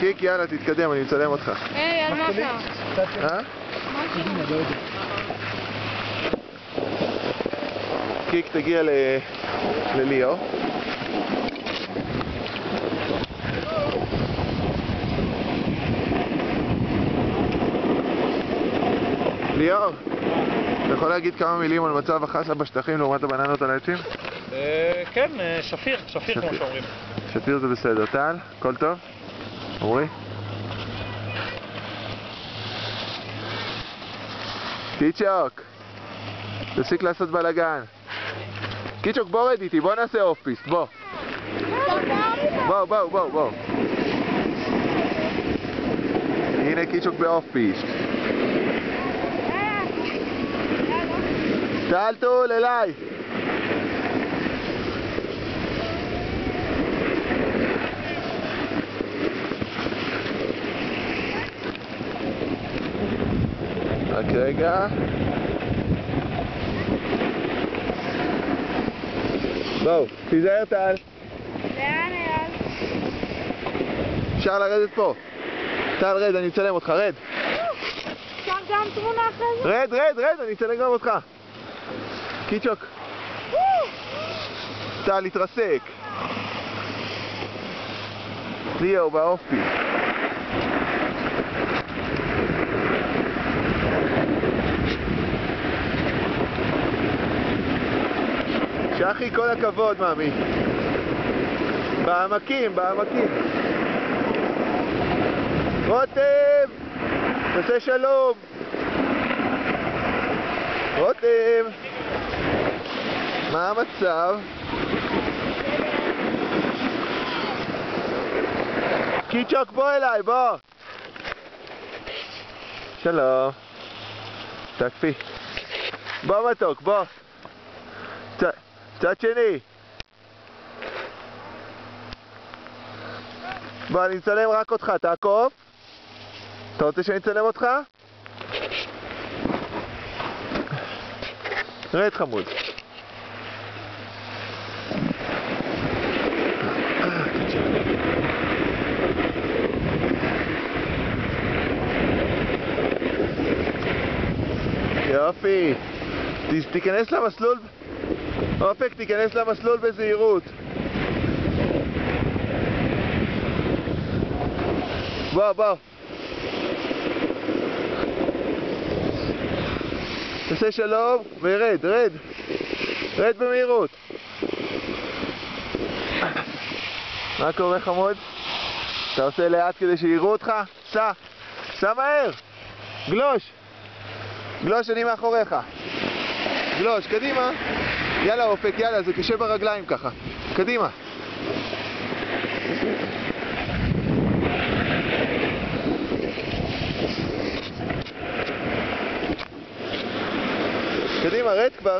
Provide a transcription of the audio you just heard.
קיק, יאללה, תתקדם, אני מצלם אותך. היי, על מה אתה? קיק, תגיע לליאו. ליאו, אתה יכול להגיד כמה מילים על מצב החסה בשטחים לעומת הבננות על העצים? כן, שפיר כמו שאומרים. שפיר זה בסדר. טל, הכל טוב? אורי? קיצ'וק, תפסיק לעשות בלגן. קיצ'וק, בוא רד איתי, בוא נעשה אוף פיסט, בוא. בוא. הנה קיצ'וק באוף פיסט. טל טול, אליי. רק רגע. בואו, תיזהר טל. לאן אייל? אפשר לרדת פה. טל, רד, אני אצלם אותך, רד. אפשר גם תמונה אחרי זה? רד, אני אצלם גם אותך. קיצ'וק. טל, התרסק. ליאו באופי. שחי, כל הכבוד, מאמי. בעמקים. רותם! תעשה שלום! רותם! מה המצב? קיצ'וק, בוא אליי, בוא! שלום. תקפי. בוא מתוק, בוא. צד שני. בוא, אני אצלם רק אותך, תעקוף. אתה רוצה שאני אצלם אותך? רד חמוד. יופי. תיכנס למסלול. אופק, תיכנס למסלול בזהירות. בוא. תעשה שלום ורד. רד במהירות. מה קורה חמוד? אתה עושה לאט כדי שיראו אותך? סע מהר. גלוש, אני מאחוריך. גלוש, קדימה. יאללה אופק, יאללה, זה קשה ברגליים ככה. קדימה. קדימה, רד כבר.